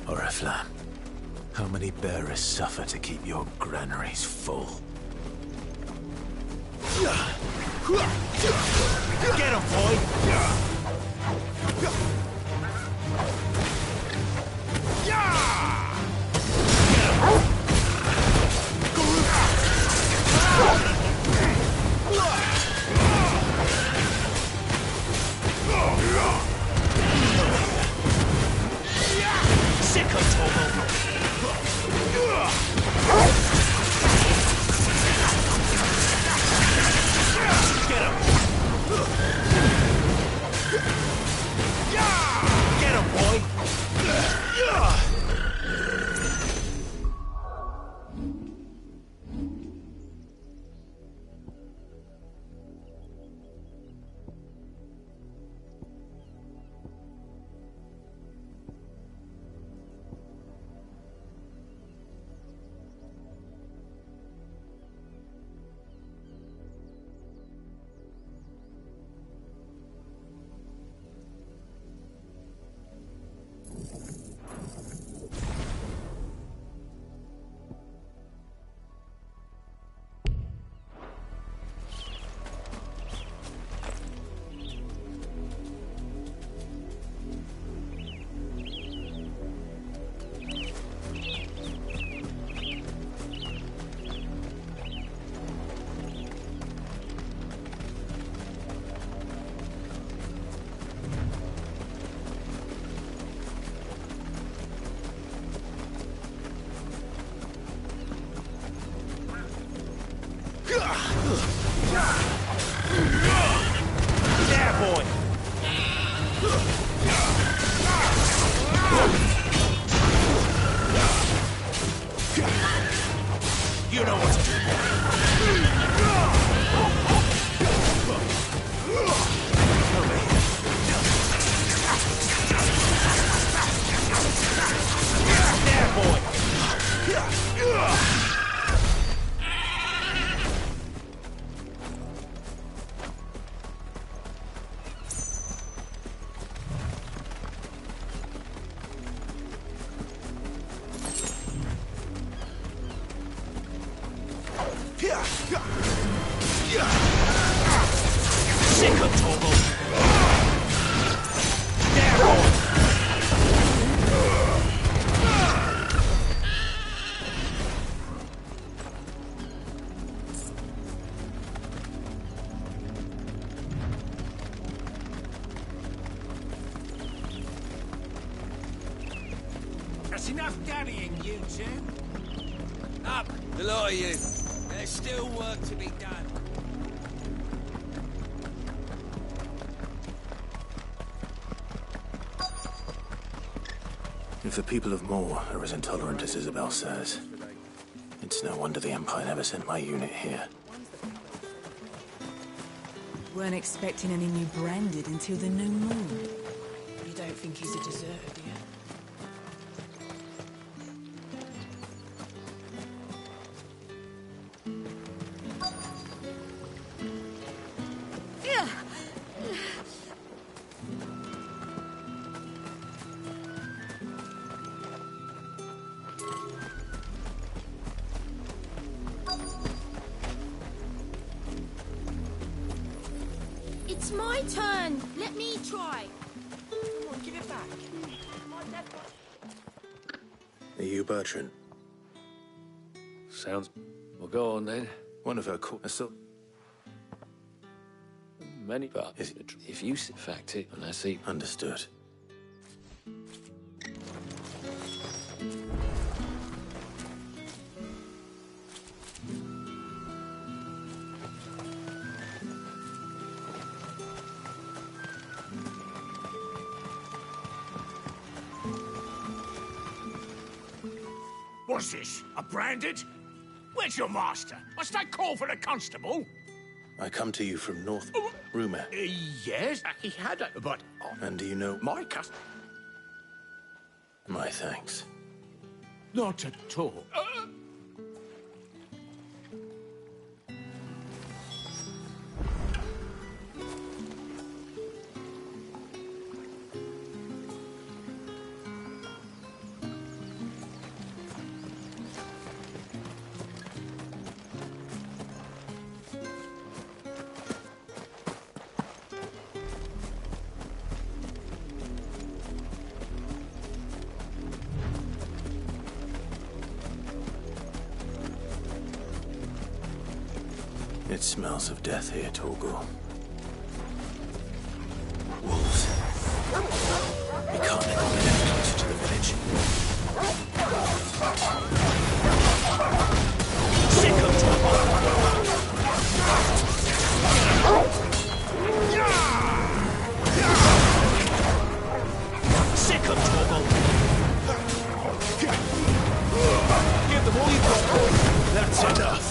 Oriflamme, how many bearers suffer to keep your granaries full? Get him, boy! That's enough daddying, you two. Up, The lot of you. There's still work to be done. If the people of Moore are as intolerant as Isabel says, it's no wonder the Empire never sent my unit here. Weren't expecting any new branded until the new moon. You don't think he's a deserter, do you? It's my turn. Let me try. Come on, give it back. Are you Bertrand? Sounds... Well, go on then. One of her Many, but if you fact it, and I see... Understood. What's this? A branded? Where's your master? Must I call for a constable? I come to you from North Rumour. Yes, he had a... But... And do you know... My cust... My thanks. Not at all. It smells of death here, Torgal. Wolves. We can't let them get any closer to the village. Sick of Sick of trouble. Give them all you got. That's enough.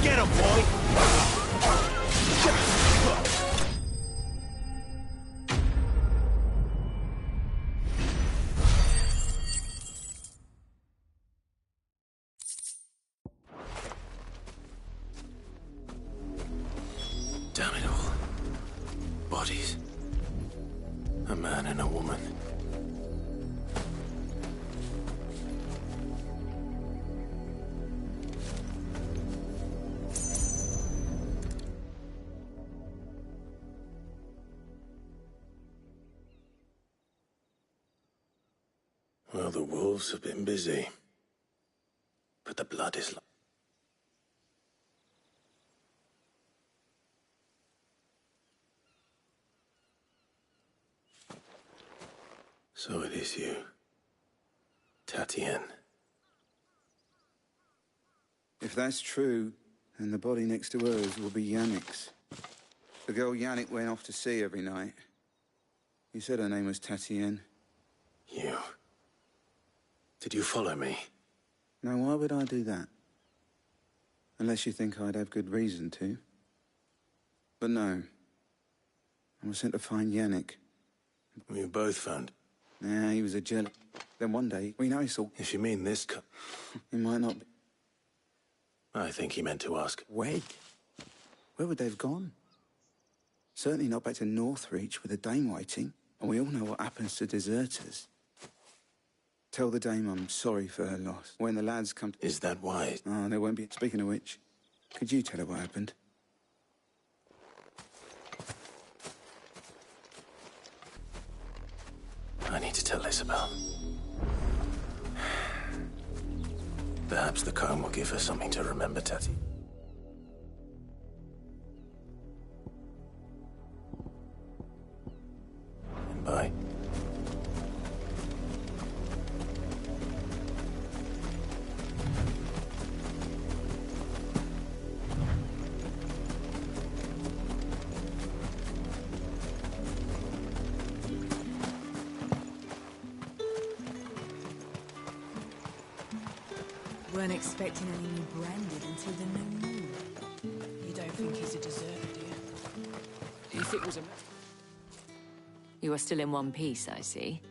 Get him, boy! Damn it all. Bodies. A man and a woman. Well, the wolves have been busy. But the blood is... So it is you, Tatienne. If that's true, then the body next to hers will be Yannick's. The girl Yannick went off to sea every night. You said her name was Tatienne. You... Did you follow me? Now, why would I do that? Unless you think I'd have good reason to. But no. I was sent to find Yannick. We were both found. Yeah, he was a jealous... Then one day, we noticed all... If you mean this... He might not be... I think he meant to ask. Wait. Where would they have gone? Certainly not back to Northreach with a dame waiting. And we all know what happens to deserters. Tell the dame I'm sorry for her loss. When the lads come... Is that why? Oh, there won't be... Speaking of which, could you tell her what happened? I need to tell Isabel. Perhaps the comb will give her something to remember, Tati. And bye. Weren't expecting any new branded until the new moon. You don't think he's a deserter, do you? If it was a... You are still in one piece, I see.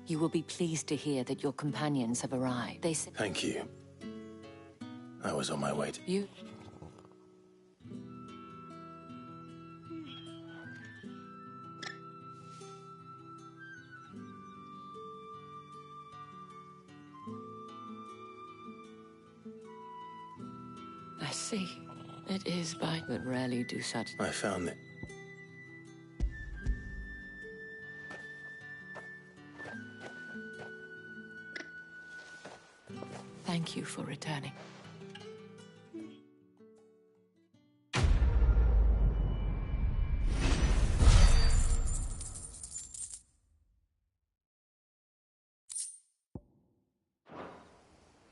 You will be pleased to hear that your companions have arrived. They say... Thank you. I was on my way to... You... I see. It is by... but rarely do such... I found it. Thank you for returning.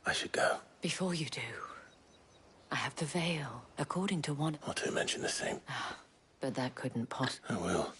I should go. Before you do, I have the veil, according to one... Not to mention the same. But that couldn't possibly... I will.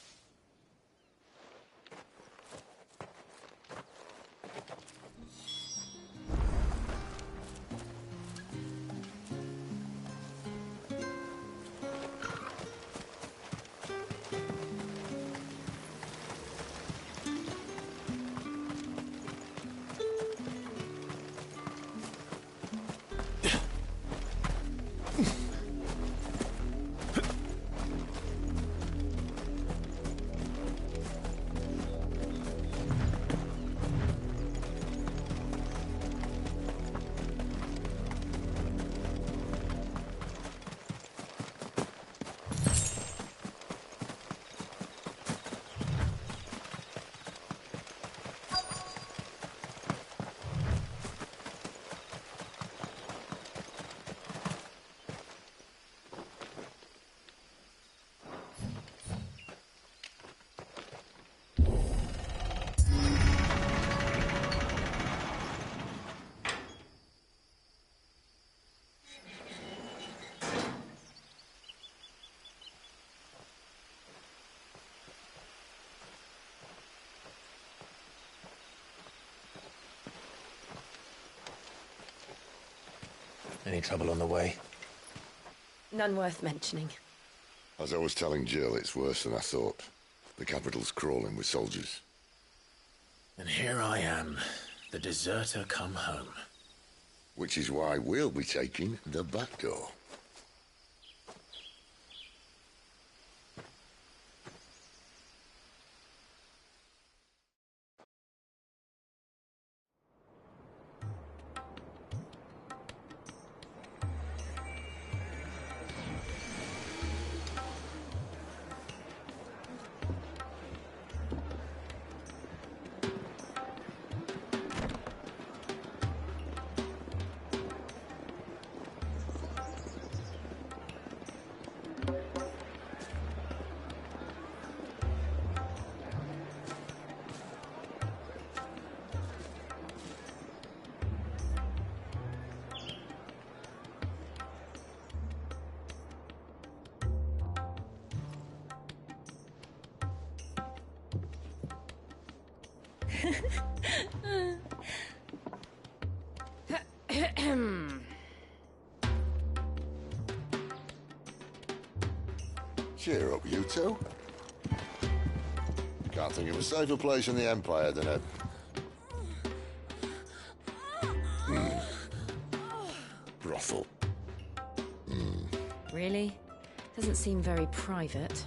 Any trouble on the way? None worth mentioning. As I was telling Jill, it's worse than I thought. The capital's crawling with soldiers. And here I am, the deserter come home. Which is why we'll be taking the back door. Cheer up, you two. Can't think of a safer place in the Empire than a... brothel. Really? Doesn't seem very private.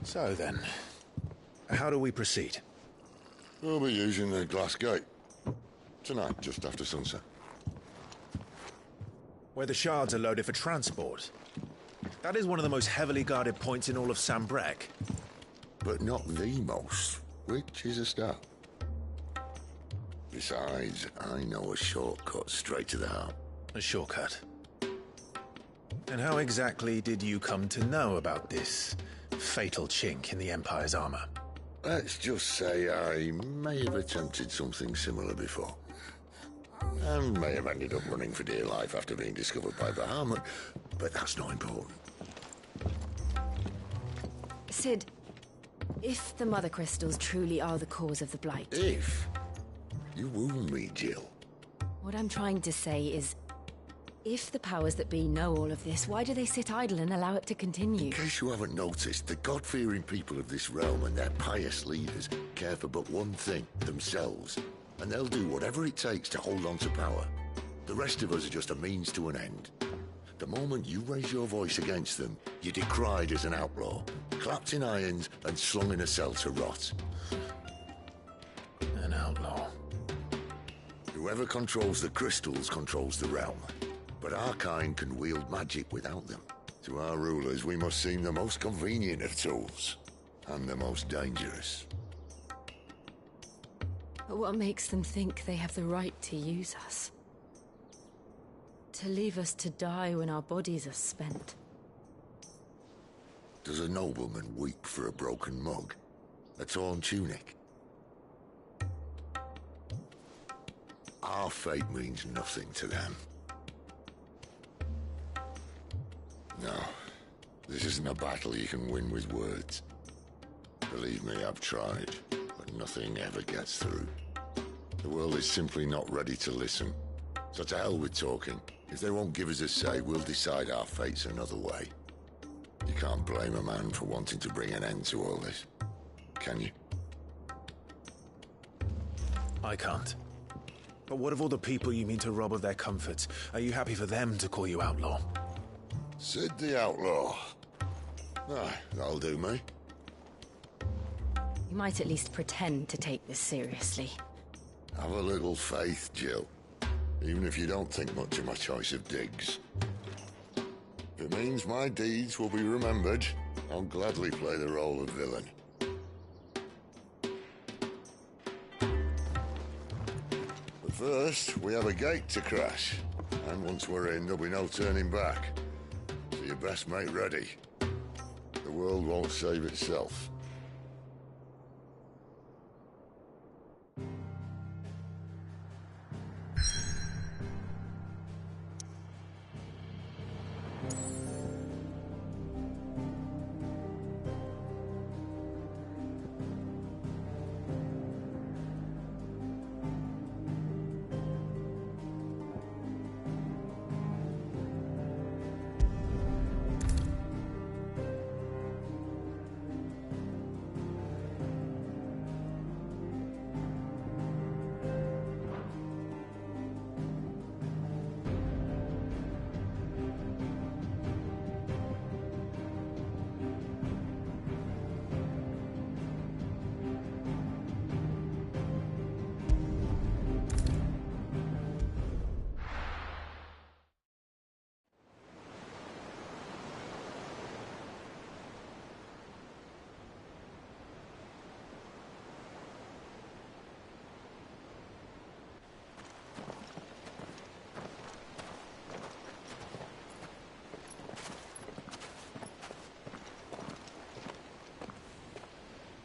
So then, how do we proceed? We'll be using the glass gate. Tonight, just after sunset. Where the shards are loaded for transport. That is one of the most heavily guarded points in all of Sambrek. But not the most, which is a start. Besides, I know a shortcut straight to the heart. A shortcut? And how exactly did you come to know about this fatal chink in the Empire's armor? Let's just say I may have attempted something similar before. And may have ended up running for dear life after being discovered by Bahamut, but that's not important. Sid, if the Mother Crystals truly are the cause of the Blight... If? You wound me, Jill. What I'm trying to say is, if the powers that be know all of this, why do they sit idle and allow it to continue? In case you haven't noticed, the God-fearing people of this realm and their pious leaders care for but one thing, themselves. And they'll do whatever it takes to hold on to power. The rest of us are just a means to an end. The moment you raise your voice against them, you're decried as an outlaw, clapped in irons and slung in a cell to rot. An outlaw. Whoever controls the crystals controls the realm. But our kind can wield magic without them. To our rulers, we must seem the most convenient of tools. And the most dangerous. But what makes them think they have the right to use us? To leave us to die when our bodies are spent? Does a nobleman weep for a broken mug? A torn tunic? Our fate means nothing to them. No, this isn't a battle you can win with words. Believe me, I've tried, but nothing ever gets through. The world is simply not ready to listen. So to hell with talking. If they won't give us a say, we'll decide our fates another way. You can't blame a man for wanting to bring an end to all this, can you? I can't. But what of all the people you mean to rob of their comforts? Are you happy for them to call you outlaw? Sid the Outlaw. That'll do me. You might at least pretend to take this seriously. Have a little faith, Jill. Even if you don't think much of my choice of digs. If it means my deeds will be remembered, I'll gladly play the role of villain. But first, we have a gate to crash. And once we're in, there'll be no turning back. So you best make ready. The world won't save itself.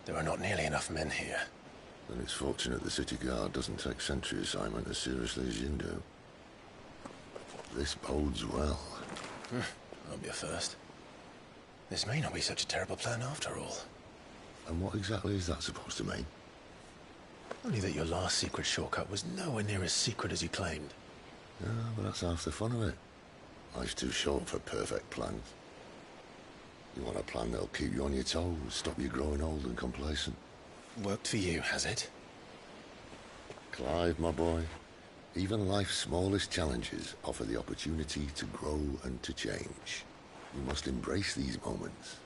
There are not nearly enough men here. Then it's fortunate the city guard doesn't take sentry assignment as seriously as you do. This bodes well. Won't be a first. This may not be such a terrible plan after all. And what exactly is that supposed to mean? Only that your last secret shortcut was nowhere near as secret as you claimed. Yeah, but that's half the fun of it. Life's too short for perfect plans. You want a plan that'll keep you on your toes, stop you growing old and complacent. Worked for you, has it? Clive, my boy, even life's smallest challenges offer the opportunity to grow and to change. You must embrace these moments.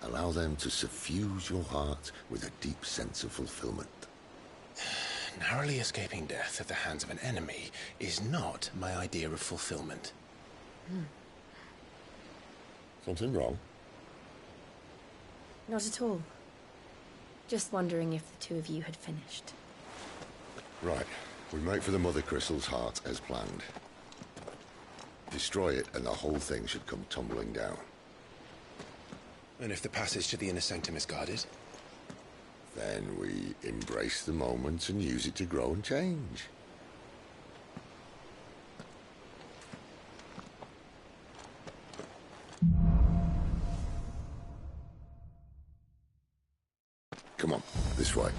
Allow them to suffuse your heart with a deep sense of fulfillment. Narrowly escaping death at the hands of an enemy is not my idea of fulfillment. Something wrong? Not at all. Just wondering if the two of you had finished. Right. We make for the Mother Crystal's heart as planned. Destroy it and the whole thing should come tumbling down. And if the passage to the inner sanctum is guarded? Then we embrace the moment and use it to grow and change. Come on, this way.